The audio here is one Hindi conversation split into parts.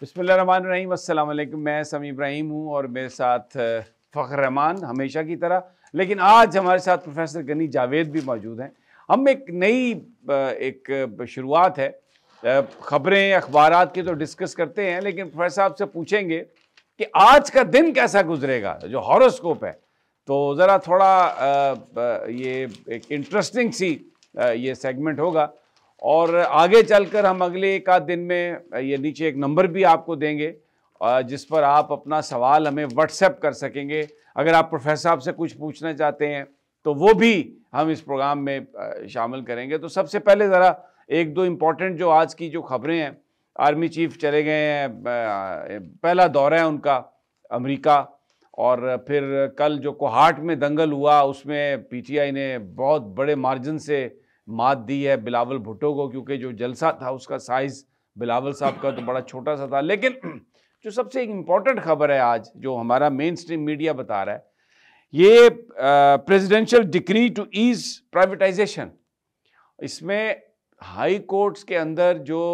बिस्मिल्लाहिर्रहमानिर्रहीम, अस्सलाम वालेकुम। मैं समी इब्राहिम हूँ और मेरे साथ फ़ख्र रहमान हमेशा की तरह, लेकिन आज हमारे साथ प्रोफेसर गनी जावेद भी मौजूद हैं। हम एक नई एक शुरुआत है, ख़बरें अखबारात की तो डिस्कस करते हैं, लेकिन प्रोफेसर साहब से पूछेंगे कि आज का दिन कैसा गुजरेगा, जो हॉरोस्कोप है। तो ज़रा थोड़ा ये एक इंटरेस्टिंग सी ये सेगमेंट होगा और आगे चलकर हम अगले एक आध दिन में ये नीचे एक नंबर भी आपको देंगे जिस पर आप अपना सवाल हमें व्हाट्सएप कर सकेंगे। अगर आप प्रोफेसर साहब से कुछ पूछना चाहते हैं तो वो भी हम इस प्रोग्राम में शामिल करेंगे। तो सबसे पहले ज़रा एक दो इम्पॉर्टेंट जो आज की जो खबरें हैं, आर्मी चीफ चले गए हैं, पहला दौरा है उनका अमेरिका, और फिर कल जो कोहाट में दंगल हुआ उसमें पीटीआई ने बहुत बड़े मार्जिन से मात दी है बिलावल भुट्टो को, क्योंकि जो जलसा था उसका साइज़ बिलावल साहब का तो बड़ा छोटा सा था। लेकिन जो सबसे एक इम्पॉर्टेंट खबर है आज जो हमारा मेन स्ट्रीम मीडिया बता रहा है, ये presidential decree to ease privatisation. इसमें हाई कोर्ट्स के अंदर जो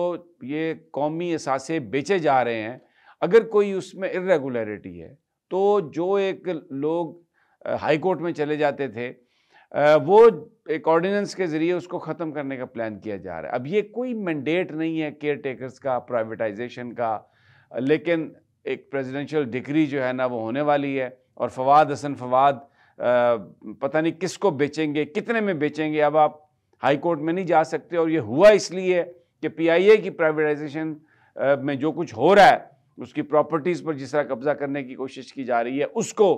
ये कौमी असासे बेचे जा रहे हैं, अगर कोई उसमें इर्रेगुलरिटी है तो जो एक लोग हाई कोर्ट में चले जाते थे वो एक ऑर्डिनेंस के ज़रिए उसको ख़त्म करने का प्लान किया जा रहा है। अब ये कोई मैंडेट नहीं है केयर टेकर्स का, प्राइवेटाइजेशन का, लेकिन एक प्रेसिडेंशियल डिक्री जो है ना वो होने वाली है। और फवाद हसन फवाद पता नहीं किसको बेचेंगे, कितने में बेचेंगे, अब आप हाई कोर्ट में नहीं जा सकते। और ये हुआ इसलिए कि पीआईए की प्राइवेटाइजेशन में जो कुछ हो रहा है, उसकी प्रॉपर्टीज़ पर जिस तरह कब्जा करने की कोशिश की जा रही है, उसको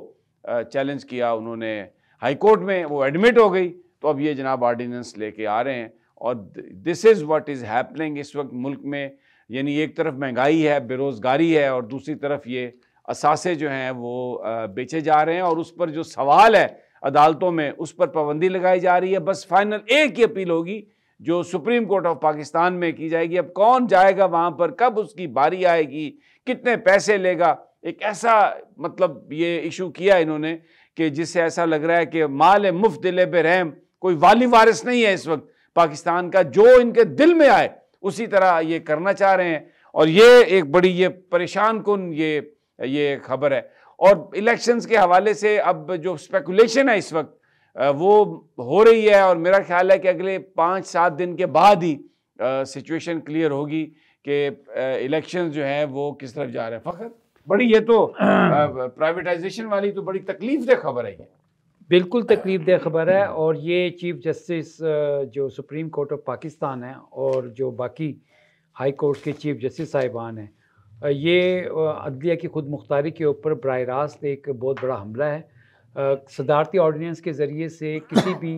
चैलेंज किया उन्होंने हाई कोर्ट में, वो एडमिट हो गई। तो अब ये जनाब ऑर्डिनेंस लेके आ रहे हैं और this is what is happening इस वक्त मुल्क में। यानी एक तरफ महंगाई है, बेरोज़गारी है, और दूसरी तरफ ये असासे जो हैं वो बेचे जा रहे हैं, और उस पर जो सवाल है अदालतों में उस पर पाबंदी लगाई जा रही है। बस फाइनल एक ही अपील होगी जो सुप्रीम कोर्ट ऑफ पाकिस्तान में की जाएगी। अब कौन जाएगा वहाँ पर, कब उसकी बारी आएगी, कितने पैसे लेगा, एक ऐसा मतलब ये इशू किया इन्होंने कि जिससे ऐसा लग रहा है कि माल मुफ्त दिले बेरहम, कोई वाली वारिस नहीं है इस वक्त पाकिस्तान का, जो इनके दिल में आए उसी तरह ये करना चाह रहे हैं। और ये एक बड़ी ये परेशान कुन ये खबर है। और इलेक्शंस के हवाले से अब जो स्पेकुलेशन है इस वक्त वो हो रही है, और मेरा ख्याल है कि अगले 5-7 दिन के बाद ही सिचुएशन क्लियर होगी कि इलेक्शंस जो हैं वो किस तरफ जा रहे हैं। फ़ख्र, बड़ी ये तो प्राइवेटाइजेशन वाली तो बड़ी तकलीफ दे खबर है। ये बिल्कुल तकलीफ दे खबर है। और ये चीफ जस्टिस जो सुप्रीम कोर्ट ऑफ पाकिस्तान है और जो बाकी हाई कोर्ट के चीफ जस्टिस साहिबान हैं, ये अदलिया की खुद मुख्तारी के ऊपर बराह रास्त एक बहुत बड़ा हमला है। सदारती ऑर्डिनेंस के ज़रिए से किसी भी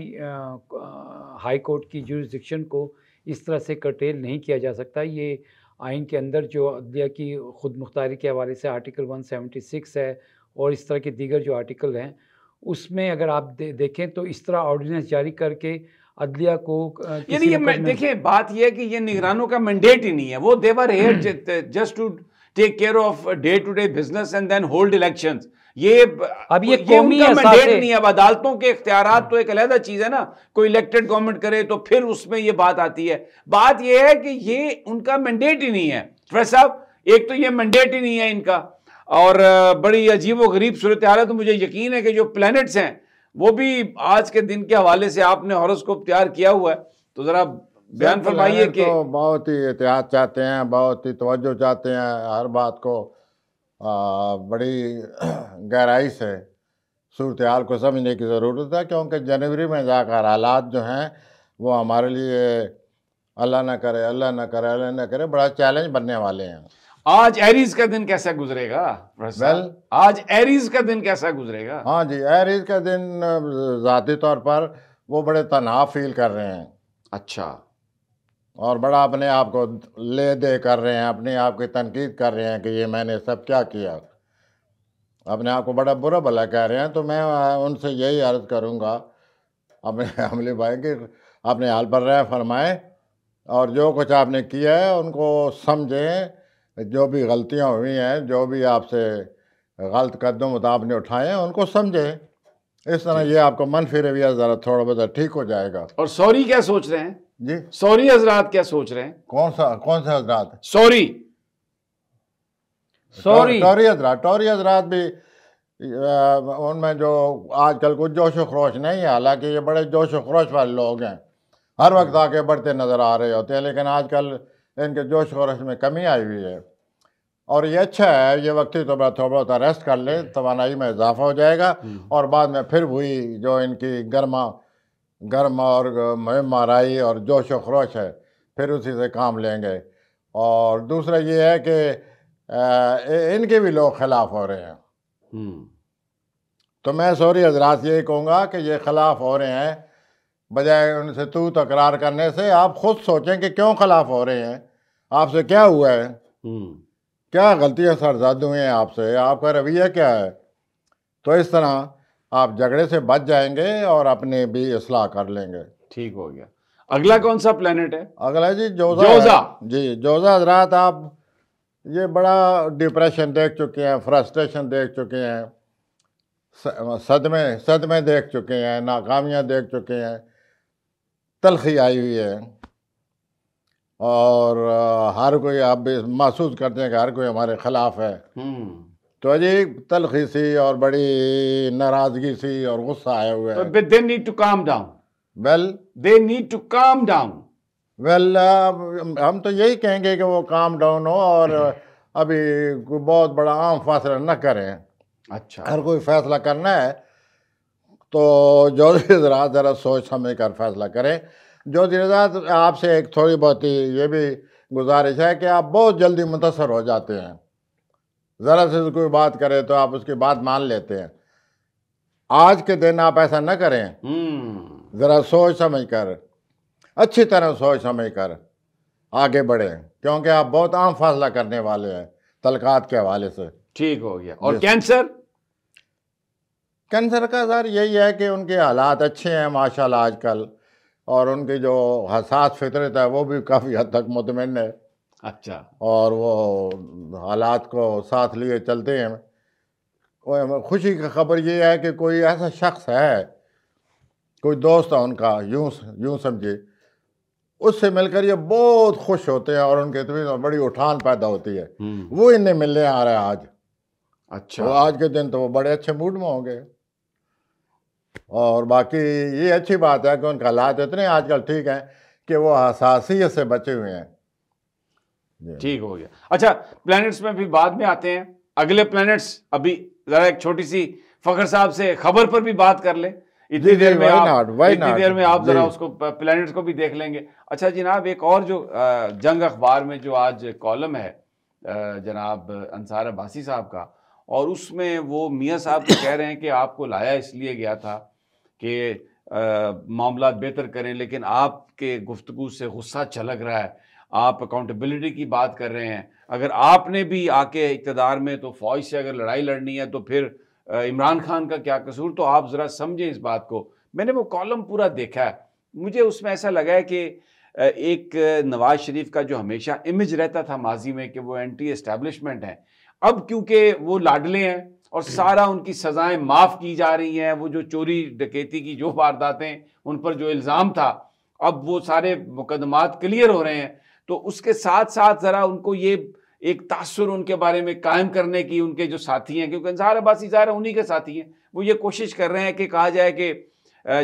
हाई कोर्ट की जुरिस्डिक्शन को इस तरह से कर्टेल नहीं किया जा सकता। ये आइन के अंदर जो अदलिया की खुद मुख्तारी के हवाले से आर्टिकल 176 है और इस तरह के दीगर जो आर्टिकल हैं, उसमें अगर आप देखें तो इस तरह ऑर्डिनेंस जारी करके अदलिया को यानी ये देखें, बात ये है कि ये निगरानों का मैंडेट ही नहीं है। वो they were here just to take care of day to day business and then hold elections. ये अब ये उनका मैंडेट नहीं है। अब अदालतों के इख्तियारात तो एक अलग चीज है ना, कोई इलेक्टेड गवर्नमेंट करे तो फिर उसमें ये बात आती है। बात ये है कि ये उनका मैंडेट ही नहीं है प्रोफेसर साहब, एक तो ये मैंडेट ही नहीं है इनका, और बड़ी अजीब व गरीब सूरत हाल है। तो मुझे यकीन है कि जो प्लैनेट्स हैं वो भी आज के दिन के हवाले से आपने हॉरोस्कोप तैयार किया हुआ है, तो ज़रा बयान फरमाइए कि तो बहुत ही एहतियात चाहते हैं, बहुत ही तवज्जो चाहते हैं, हर बात को बड़ी गहराई से सूरत हाल को समझने की ज़रूरत है, क्योंकि जनवरी में जाकर हालात जो हैं वो हमारे लिए अल्लाह ना करे, अल्लाह ना करे, अल्लाह ना करे, बड़ा चैलेंज बनने वाले हैं। आज एरीज का दिन कैसा गुजरेगा? आज एरीज का दिन कैसा गुजरेगा? हाँ जी, एरीज का दिन ज़ाती तौर पर वो बड़े तन्हा फील कर रहे हैं। अच्छा। और बड़ा अपने आप को ले दे कर रहे हैं, अपने आप की तनकीद कर रहे हैं कि ये मैंने सब क्या किया, अपने आप को बड़ा बुरा भला कह रहे हैं। तो मैं उनसे यही अर्ज़ करूँगा अपने हमले भाई कि अपने हाल पर रह फरमाएं, और जो कुछ आपने किया है उनको समझें, जो भी गलतियाँ हुई हैं, जो भी आपसे गलत कदम आपने उठाए हैं उनको समझें। इस तरह ये आपको मनफी रवैया ज़रा थोड़ा बहुत ठीक हो जाएगा। और सॉरी क्या सोच रहे हैं जी? सॉरी हजरात क्या सोच रहे हैं? कौन सा हजरात? सॉरी टोरी हजरात भी उनमें जो आजकल कुछ जोश व खरोश नहीं है, हालांकि ये बड़े जोश व खरोश वाले लोग हैं, हर वक्त आगे बढ़ते नज़र आ रहे होते हैं, लेकिन आजकल इनके जोश खरोश में कमी आई हुई है। और ये अच्छा है, ये वक्ती तो थोड़ा बहुत रेस्ट कर ले, तवानाई में इजाफा हो जाएगा और बाद में फिर वही जो इनकी गर्म और मुहिम आराई और जोश व खरोश है, फिर उसी से काम लेंगे। और दूसरा ये है कि इनके भी लोग खिलाफ हो रहे हैं। तो मैं सॉरी हजरात यही कहूँगा कि ये खिलाफ हो रहे हैं, बजाय उनसे तू तकरार करने से आप खुद सोचें कि क्यों खिलाफ हो रहे हैं, आपसे क्या हुआ है, क्या गलतियाँ सरजद हुई हैं आपसे, आपका रवैया क्या है। तो इस तरह आप झगड़े से बच जाएंगे और अपने भी इस्लाह कर लेंगे। ठीक हो गया। अगला कौन सा प्लेनेट है? अगला जी जोजा। जी जोजा हजरात, आप ये बड़ा डिप्रेशन देख चुके हैं, फ्रस्ट्रेशन देख चुके हैं, सदमे देख चुके हैं, नाकामियाँ देख चुके हैं, तलखी आई हुई है और हर कोई आप भी महसूस करते हैं कि हर कोई हमारे खिलाफ है। तो अजीब तलखी सी और बड़ी नाराजगी सी और गुस्सा आया हुआ है। But they need to calm down. Well, they need to calm down. Well हम तो यही कहेंगे कि वो काम डाउन हो और अभी कोई बहुत बड़ा आम फैसला न करें। अच्छा, हर कोई फैसला करना है तो जो ज़रा सोच समझ कर फैसला करें। जो आपसे एक थोड़ी बहुत ही ये भी गुजारिश है कि आप बहुत जल्दी मुतासर हो जाते हैं, ज़रा से कोई बात करे तो आप उसकी बात मान लेते हैं। आज के दिन आप ऐसा न करें, ज़रा सोच समझ कर, अच्छी तरह सोच समझ कर आगे बढ़ें, क्योंकि आप बहुत आम फैसला करने वाले हैं तलकात के हवाले से। ठीक हो गया। और कैंसर का सर यही है कि उनके हालात अच्छे हैं माशाल्लाह आजकल, और उनकी जो हसास फितरत है वो भी काफ़ी हद तक मुतमईन है। अच्छा, और वो हालात को साथ लिए चलते हैं। खुशी की खबर ये है कि कोई ऐसा शख्स है, कोई दोस्त है उनका, यूं समझिए, उससे मिलकर ये बहुत खुश होते हैं और उनके तो बड़ी उठान पैदा होती है। वो इन्हें मिलने आ रहा है आज। अच्छा, तो आज के दिन तो वो बड़े अच्छे मूड में होंगे। और बाकी ये अच्छी बात है कि उनके हालात इतने आजकल ठीक हैं कि वो हसासियत से बचे हुए हैं। ठीक हो गया। अच्छा, प्लैनेट्स में भी बाद में आते हैं, अगले प्लैनेट्स अभी जरा एक छोटी सी फखर साहब से खबर पर भी बात कर ले। इतनी देर में आप जरा उसको प्लैनेट्स को भी देख लेंगे। अच्छा जनाब, एक और जो जंग अखबार में जो आज कॉलम है जनाब अंसार अब्बासी साहब का, और उसमें वो मियाँ साहब तो कह रहे हैं कि आपको लाया इसलिए गया था कि मामला बेहतर करें, लेकिन आपके गुफ्तगू से गुस्सा छलक रहा है, आप अकाउंटेबिलिटी की बात कर रहे हैं। अगर आपने भी आके इक़्तिदार में तो फ़ौज से अगर लड़ाई लड़नी है तो फिर इमरान खान का क्या कसूर, तो आप ज़रा समझें इस बात को। मैंने वो कॉलम पूरा देखा है, मुझे उसमें ऐसा लगा है कि एक नवाज शरीफ का जो हमेशा इमेज रहता था माजी में कि वो एंटी एस्टैब्लिशमेंट है, अब क्योंकि वो लाडले हैं और सारा उनकी सज़ाएं माफ़ की जा रही हैं, वो जो चोरी डकैती की जो वारदातें उन पर जो इल्ज़ाम था, अब वो सारे मुकदमात क्लियर हो रहे हैं, तो उसके साथ साथ ज़रा उनको ये एक तासुर उनके बारे में कायम करने की, उनके जो साथी हैं, क्योंकि अंसार अब्बासी ज़ाहिर उन्हीं के साथी हैं, वो ये कोशिश कर रहे हैं कि कहा जाए कि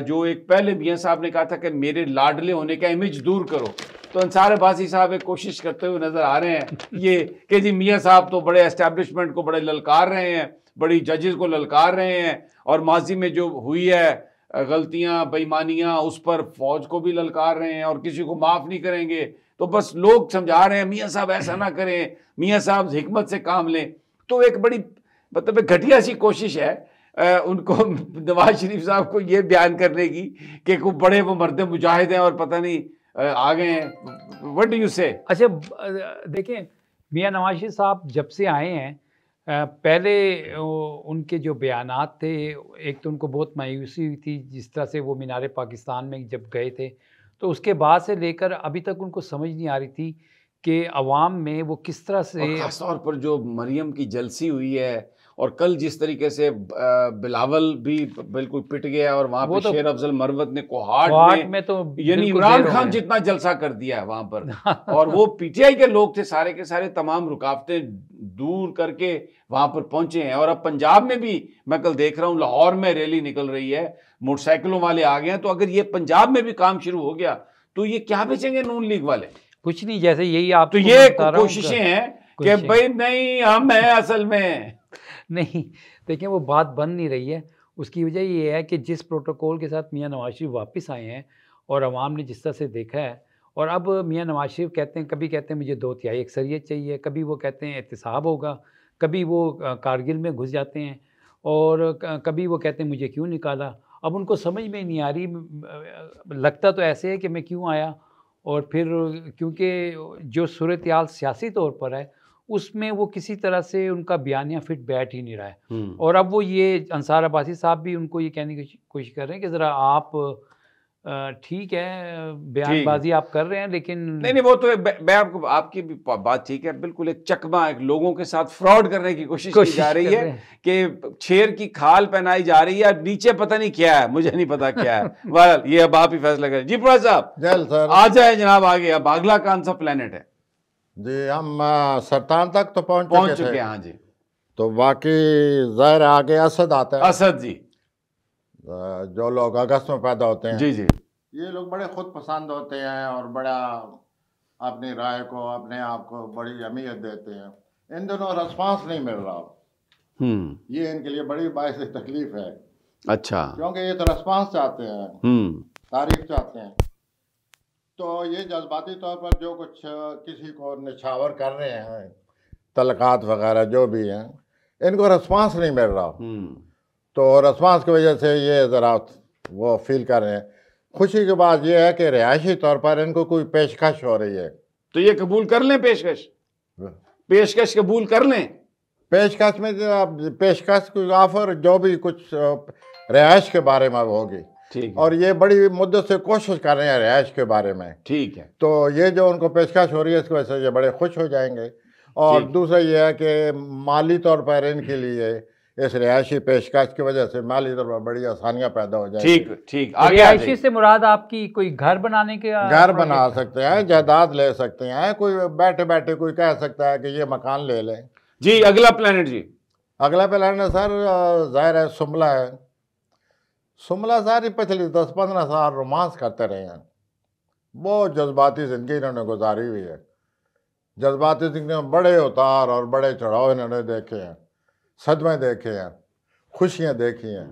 जो एक पहले मियाँ साहब ने कहा था कि मेरे लाडले होने का इमेज दूर करो, तो अंसार अब्बासी साहब एक कोशिश करते हुए नज़र आ रहे हैं ये कि जी मियाँ साहब तो बड़े एस्टैब्लिशमेंट को बड़े ललकार रहे हैं, बड़ी जजेस को ललकार रहे हैं, और माजी में जो हुई है गलतियाँ बेईमानियाँ उस पर फ़ौज को भी ललकार रहे हैं और किसी को माफ़ नहीं करेंगे। तो बस लोग समझा रहे हैं मियाँ साहब ऐसा ना करें, मियाँ साहब हिकमत से काम लें। तो एक बड़ी मतलब घटिया सी कोशिश है उनको नवाज शरीफ साहब को ये बयान करने की कि को बड़े वो मर्द मुजाहिद हैं और पता नहीं आ गए हैं। व्हाट डू यू से? अच्छा देखें, मियाँ नवाज शरीफ साहब जब से आए हैं, पहले उनके जो बयानात थे, एक तो उनको बहुत मायूसी हुई थी जिस तरह से वो मीनार पाकिस्तान में जब गए थे, तो उसके बाद से लेकर अभी तक उनको समझ नहीं आ रही थी कि अवाम में वो किस तरह से, और खास तौर पर जो मरियम की जलसी हुई है और कल जिस तरीके से बिलावल भी बिल्कुल पिट गया और वहां पे तो शेर अफजल मरवत ने कोहाट में तो यानी बिल्कुल इमरान देर हो खान गए। जितना जलसा कर दिया है वहां पर और वो पीटीआई के लोग थे सारे के सारे, तमाम रुकावटें दूर करके वहां पर पहुंचे हैं। और अब पंजाब में भी मैं कल देख रहा हूं लाहौर में रैली निकल रही है, मोटरसाइकिलों वाले आ गए हैं। तो अगर ये पंजाब में भी काम शुरू हो गया तो ये क्या बेचेंगे नून लीग वाले? कुछ नहीं, जैसे यही आप तो ये कोशिशें हैं कि भाई नहीं हम हैं असल में नहीं। देखिए वो बात बन नहीं रही है। उसकी वजह ये है कि जिस प्रोटोकॉल के साथ मियां नवाज शरीफ वापस आए हैं और अवाम ने जिस तरह से देखा है, और अब मियां नवाज शरीफ कहते हैं, कभी कहते हैं मुझे 2/3 अक्सरियत चाहिए, कभी वो कहते हैं एहतिसाब होगा, कभी वो कारगिल में घुस जाते हैं, और कभी वो कहते हैं मुझे क्यों निकाला। अब उनको समझ में नहीं आ रही, लगता तो ऐसे है कि मैं क्यों आया, और फिर क्योंकि जो सूरत-ए-हाल सियासी तौर पर है उसमें वो किसी तरह से उनका बयानिया फिट बैठ ही नहीं रहा है। और अब वो ये अंसार अब्बासी साहब भी उनको ये कहने की कोशिश कर रहे हैं कि ज़रा आप ठीक है बयानबाजी आप कर रहे हैं, लेकिन नहीं वो तो मैं आपको, आपकी भी बात ठीक है बिल्कुल। एक चकमा एक लोगों के साथ फ्रॉड करने की कोशिश की जा रही है कि शेर की खाल पहनाई जा रही है, नीचे पता नहीं क्या है, मुझे नहीं पता क्या है। वाल ये अब आप ही फैसला करें। जी प्रोफेसर साहब जल सर आ जाए जनाब आगे। अब अगला कौन सा प्लेनेट है? जी हम सरतान तक तो पहुंच चुके हैं। हाँ जी। तो बाकी ज़ाहिर आगे असद आता है। असद जी, जो लोग अगस्त में पैदा होते हैं, जी जी, ये लोग बड़े खुद पसंद होते हैं और बड़ा अपनी राय को, अपने आप को बड़ी अहमियत देते हैं। इन दोनों रिस्पांस नहीं मिल रहा, ये इनके लिए बड़ी बायस तकलीफ है। अच्छा, क्योंकि ये तो रिस्पांस चाहते हैं, तारीफ चाहते हैं। तो ये जज्बाती तौर पर जो कुछ किसी को निछावर कर रहे हैं, तलकात वगैरह जो भी हैं, इनको रिस्पांस नहीं मिल रहा। तो रिस्पांस की वजह से ये ज़रा वो फील कर रहे हैं। खुशी की बात यह है कि रिहायशी तौर पर इनको कोई पेशकश हो रही है, तो ये कबूल कर लें पेशकश, पेशकश कबूल कर लें। पेशकश में पेशकश कोई ऑफर जो भी कुछ रिहायश के बारे में होगी, ठीक, और ये बड़ी मुद्दत से कोशिश कर रहे हैं रिहायश के बारे में, ठीक है। तो ये जो उनको पेशकश हो रही है इसकी वजह से ये बड़े खुश हो जाएंगे। और दूसरा ये है कि माली तौर पर इनके लिए इस रिहायशी पेशकश की वजह से माली तौर पर बड़ी आसानियाँ पैदा हो जाएंगी। ठीक ठीक। रिहायशी से मुराद आपकी कोई घर बनाने के, घर बना सकते हैं, जायदाद ले सकते हैं। कोई बैठे बैठे कोई कह सकता है कि ये मकान ले लें। जी अगला प्लेनेट जी। अगला प्लेनेट सर जाहिर है सुमला है। सुमला सारी पिछली 10-15 साल रोमांस करते रहे हैं। बहुत जज्बाती ज़िंदगी इन्होंने गुजारी हुई है। जज्बाती ज़िंदगी में बड़े उतार और बड़े चढ़ाव इन्होंने देखे हैं, सदमे देखे हैं, खुशियाँ देखी हैं।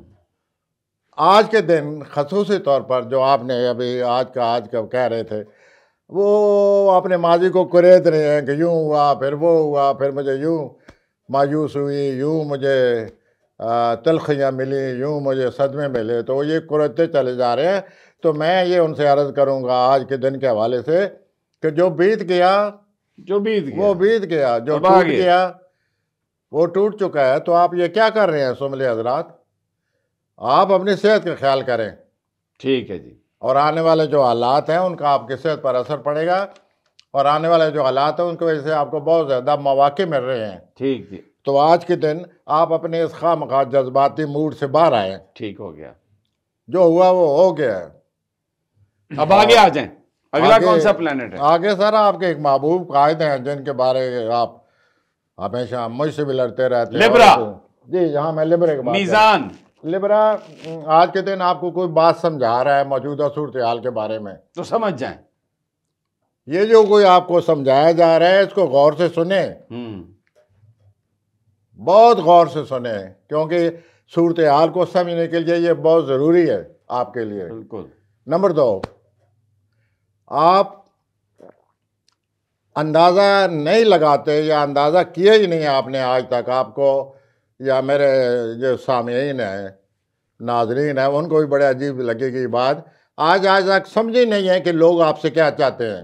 आज के दिन ख़ुसूसी तौर पर जो आपने अभी आज का कह रहे थे, वो अपने माजी को कुरेद रहे हैं कि यूँ हुआ, फिर वो हुआ, फिर मुझे यूँ मायूस हुई, यूँ मुझे तलखियाँ मिली, यूँ मुझे सदमे मिले, तो ये कुरेदते चले जा रहे हैं। तो मैं ये उनसे अर्ज़ करूँगा आज के दिन के हवाले से कि जो बीत गया वो बीत गया, जो टूट गया वो टूट चुका है। तो आप ये क्या कर रहे हैं सुमले हजरात, आप अपनी सेहत का ख्याल करें। ठीक है जी। और आने वाले जो हालात हैं उनका आपकी सेहत पर असर पड़ेगा, और आने वाले जो हालात हैं उनकी वजह से आपको बहुत ज़्यादा मौके मिल रहे हैं। ठीक जी। तो आज के दिन आप अपने इस खामखा जज्बाती मूड से बाहर आए। ठीक हो गया, जो हुआ वो हो गया। अब आगे आ जाएं। अगला कौन सा प्लेनेट है? आगे सर आपके एक महबूब कायद हैं जिनके बारे आप हमेशा मुझसे भी लड़ते रहते हैं। लिब्रा जी, जहाँ मैं लिब्रे के बात मीज़ान लिब्रा आज के दिन आपको कोई बात समझा रहा है मौजूदा सूरत हाल के बारे में, तो समझ जाएं। ये जो कोई आपको समझाया जा रहा है इसको गौर से सुने, बहुत गौर से सुने, क्योंकि सूरत हाल को समझने के लिए ये बहुत ज़रूरी है आपके लिए। बिल्कुल। नंबर 2, आप अंदाज़ा नहीं लगाते या अंदाज़ा किया ही नहीं आपने आज तक, आपको या मेरे जो सामीन हैं, नाजरीन हैं, उनको भी बड़े अजीब लगेगी बात, आज तक समझे नहीं है कि लोग आपसे क्या चाहते हैं।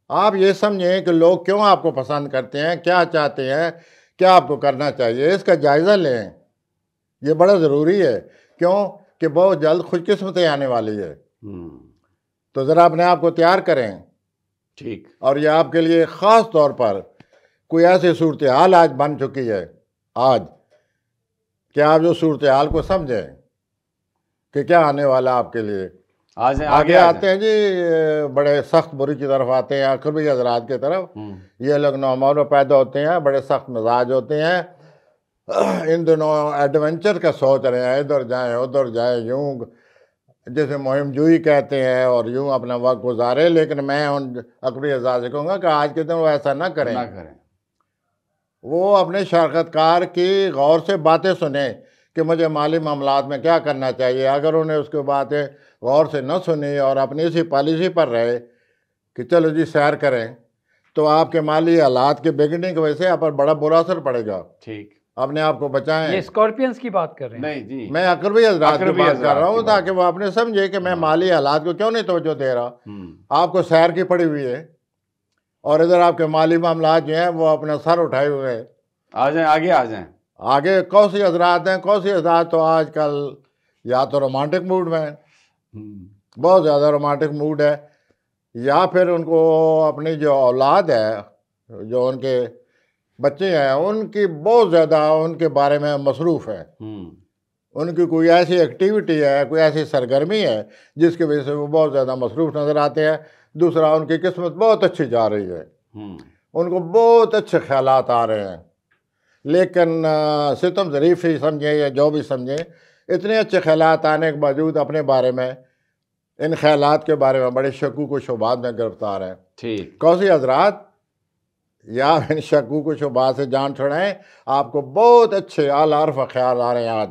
आप ये समझें कि लोग क्यों आपको पसंद करते हैं, क्या चाहते हैं, क्या आपको करना चाहिए, इसका जायज़ा लें। ये बड़ा ज़रूरी है, क्यों कि बहुत जल्द खुशकिस्मती आने वाली है। तो ज़रा अपने आप को तैयार करें। ठीक। और ये आपके लिए ख़ास तौर पर कोई ऐसी सूरत हाल आज बन चुकी है आज कि आप जो सूरत हाल को समझें कि क्या आने वाला आपके लिए। आगे आते हैं जी, बड़े सख्त बुरी की तरफ आते हैं, अकबरी हजरात की तरफ। ये लोग नौमौर में पैदा होते हैं, बड़े सख्त मिजाज होते हैं, इन दिनों एडवेंचर का सोच रहे हैं, इधर जाएं उधर जाएं, यूं जैसे मुहिम जुई कहते हैं और यूं अपना वक्त गुजारे। लेकिन मैं उन अकबरी हजरात से कहूँगा कि आज के दिन वो ऐसा ना करें। वो अपने शरकतकार की गौर से बातें सुने कि मुझे माली मामलात में क्या करना चाहिए। अगर उन्हें उसके बातें गौर से न सुनी और अपनी इसी पॉलिसी पर रहे कि चलो जी सैर करें, तो आपके माली हालात के बिगड़ने की वजह से आप पर बड़ा बुरा असर पड़ेगा। ठीक। अपने आप को बचाएं। ये स्कॉर्पियंस की बात कर रहे हैं? नहीं जी, मैं अकबरी हजरात की बात कर रहा हूँ, ताकि वो आपने समझे कि मैं माली हालात को क्यों नहीं तवज्जो दे रहा। आपको सैर की पड़ी हुई है और इधर आपके माली मामला जो हैं वो अपना सर उठाए हुए हैं। आ जाएं, आगे आ जाएं। आगे कौन सी हजरात हैं? कौन सी हजरात तो आजकल या तो रोमांटिक मूड में है, बहुत ज़्यादा रोमांटिक मूड है, या फिर उनको अपनी जो औलाद है, जो उनके बच्चे हैं, उनकी बहुत ज़्यादा उनके बारे में मसरूफ़ है। उनकी कोई ऐसी एक्टिविटी है, कोई ऐसी सरगर्मी है जिसकी वजह से वो बहुत ज़्यादा मसरूफ़ नज़र आते हैं। दूसरा, उनकी किस्मत बहुत अच्छी जा रही है, उनको बहुत अच्छे ख्यालात आ रहे हैं। लेकिन सितम ज़रीफ़ ही समझें या जो भी समझें, इतने अच्छे ख्यालात आने के बावजूद अपने बारे में, इन ख्यालात के बारे में बड़े शकूक व शुबात में गिरफ्तार हैं। ठीक। कौन सी हजरात या इन शकूक व शुबात से जान छुड़ाएं। आपको बहुत अच्छे आलारफ ख्याल आ रहे हैं आज,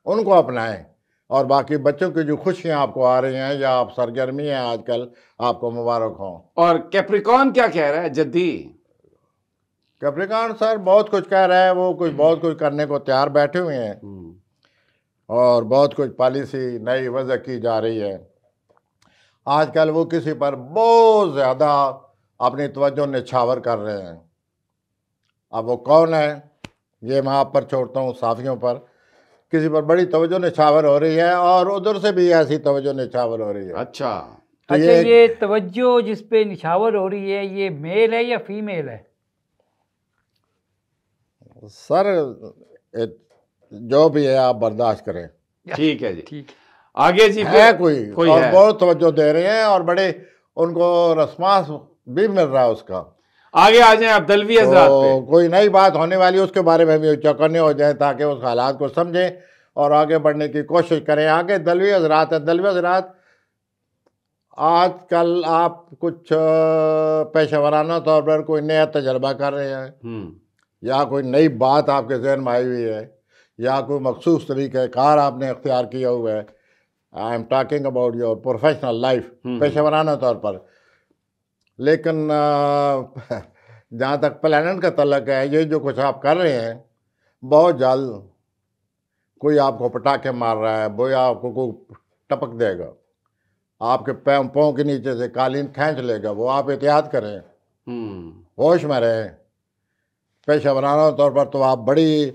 उनको अपनाएं। और बाकी बच्चों की जो खुशियाँ आपको आ रही हैं या आप सरगर्मी हैं आजकल, आपको मुबारक हों। और कैप्रिकॉन क्या कह रहा है जद्दी? कैप्रिकॉन सर बहुत कुछ कह रहा है, वो कुछ बहुत कुछ करने को तैयार बैठे हुए हैं और बहुत कुछ पॉलिसी नई वजह की जा रही है। आजकल वो किसी पर बहुत ज़्यादा अपनी तवज्जो निछावर कर रहे हैं। अब वो कौन है ये मैं आप पर छोड़ता हूँ, साफियों पर। किसी पर बड़ी तवज्जो निछावर हो रही है और उधर से भी ऐसी तवज्जो निछावर हो रही है। अच्छा, तो अच्छा, ये तवज्जो जिस पे निछावर हो रही है, ये मेल है या फीमेल है? सर जो भी है आप बर्दाश्त करें। ठीक है जी। ठीक। आगे जी है कोई और है। बहुत तवज्जो दे रहे हैं और बड़े उनको रिस्पांस भी मिल रहा है उसका। आगे आ जाएं आप दलवी हजरात पे। कोई नई बात होने वाली है उसके बारे में भी चौकन्ने हो जाए ताकि उस हालात को समझें और आगे बढ़ने की कोशिश करें। आगे दलवी हजरात है। दलवी हजरात, आजकल आप कुछ पेशेवराना तौर पर कोई नया तजर्बा कर रहे हैं या कोई नई बात आपके जहन में आई हुई है या कोई मखसूस तरीक़ाकार आपने इख्तियार किया हुआ है। I am talking about your professional life, पेशेवराना तौर पर। लेकिन जहाँ तक प्लानट का तल्लक है, ये जो कुछ आप कर रहे हैं, बहुत जल्द कोई आपको पटाखे मार रहा है, वो आपको कोई टपक देगा, आपके पाँव के नीचे से कालीन खींच लेगा। वो आप एहतियात करें, होश में रहें। पेशेवराना तौर पर तो आप बड़ी,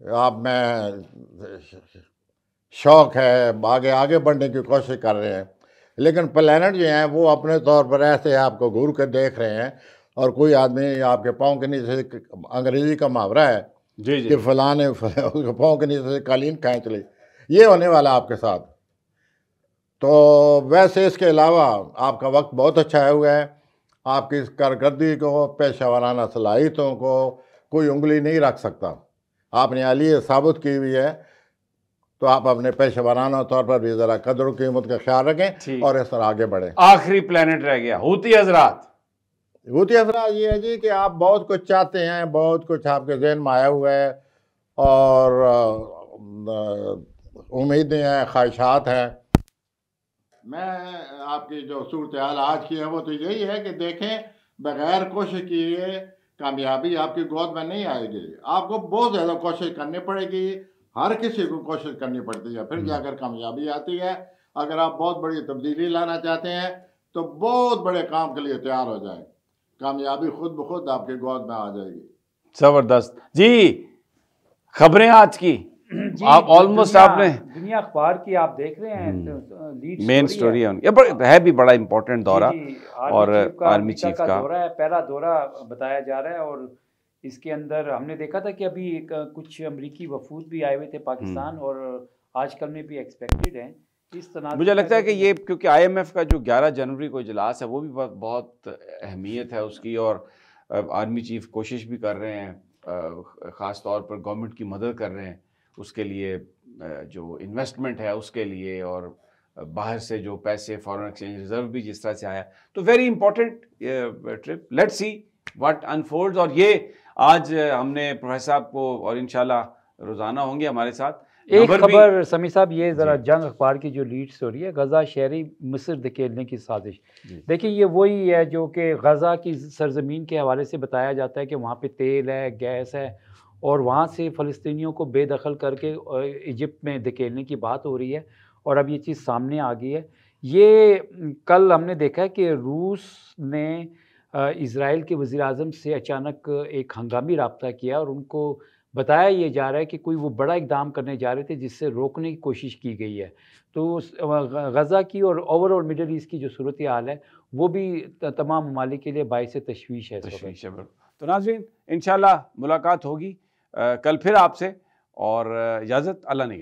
आप में शौक़ है, आगे बढ़ने की कोशिश कर रहे हैं। लेकिन प्लानट जो हैं वो अपने तौर पर ऐसे आपको घूर कर देख रहे हैं और कोई आदमी आपके पाँव के नीचे से, अंग्रेज़ी का मुहावरा है जी जी, कि फलां ने उसके पाँव के नीचे से कालीन खींच ली, ये होने वाला आपके साथ। तो वैसे इसके अलावा आपका वक्त बहुत अच्छा हुआ है। आपकी इस कारकर्दगी को, पेशेवराना सलाहियतों को कोई उंगली नहीं रख सकता। आपने हालिया साबित की हुई है, तो आप अपने पेशेवराना तौर पर भी ज़रा कदर कीमत का ख्याल रखें और इस तरह आगे बढ़ें। आखिरी प्लेनेट रह गया, हूती हजरात। हूती हजरात ये है जी कि आप बहुत कुछ चाहते हैं, बहुत कुछ आपके जहन में आया हुआ है और उम्मीदें हैं, ख्वाहिशात हैं। मैं आपकी जो सूरत हाल आज की है वो तो यही है कि देखें, बग़ैर कोशिश किए कामयाबी आपकी गोद में नहीं आएगी। आपको बहुत ज़्यादा कोशिश करनी पड़ेगी, हर किसी को कोशिश करनी पड़ती है, फिर जाकर कामयाबी आती है। अगर आप बहुत बड़ी तब्दीली लाना चाहते हैं तो बहुत बड़े काम के लिए तैयार हो जाएं, कामयाबी खुद ब खुद आपकी गोद में आ जाएगी। ज़बरदस्त जी। खबरें आज की जी, आप ऑलमोस्ट आपने दुनिया अखबार की आप देख रहे हैं लीड मेन स्टोरी है उनकी, है भी बड़ा इंपॉर्टेंट दौरा और आर्मी अमेरिका चीफ का का। दौरा है, पहला दौरा बताया जा रहा है। और इसके अंदर हमने देखा था कि अभी कुछ अमेरिकी वफूद भी आए हुए थे पाकिस्तान, और आजकल में भी एक्सपेक्टेड हैं। इस तनाज़ुर मुझे लगता है कि ये में क्योंकि IMF का जो 11 जनवरी को इजलास है वो भी बहुत अहमियत है उसकी, और आर्मी चीफ कोशिश भी कर रहे हैं, ख़ास तौर पर गवर्नमेंट की मदद कर रहे हैं उसके लिए, जो इन्वेस्टमेंट है उसके लिए, और बाहर से जो पैसे फॉरेन एक्सचेंज रिजर्व भी जिस तरह से आया, तो very important trip. Let's see what unfolds. और ये आज हमने प्रोफेसर साहब को, और इंशाल्लाह रोज़ाना होंगे हमारे साथ, एक खबर समी साहब, ये ज़रा जंग अखबार की जो लीड स्टोरी है, गज़ा शहरी मिस्र धकेलने की साजिश। देखिए ये वही है जो कि गज़ा की सरजमीन के हवाले से बताया जाता है कि वहाँ पे तेल है, गैस है, और वहाँ से फ़लस्तीनियों को बेदखल करके इजिप्ट में धकेलने की बात हो रही है, और अब ये चीज़ सामने आ गई है। ये कल हमने देखा है कि रूस ने इज़राइल के वज़ीर-ए-आज़म से अचानक एक हंगामी रब्ता किया, और उनको बताया ये जा रहा है कि कोई वो बड़ा इक़दाम करने जा रहे थे जिससे रोकने की कोशिश की गई है। तो गज़ा की और ओवरऑल मिडल ईस्ट की जो सूरत हाल है वो भी तमाम ममालिक के लिए बाइस तशवीश है। तो नाज़रीन, इंशाल्लाह मुलाकात होगी कल फिर आपसे, और इजाज़त, अल्लाह ने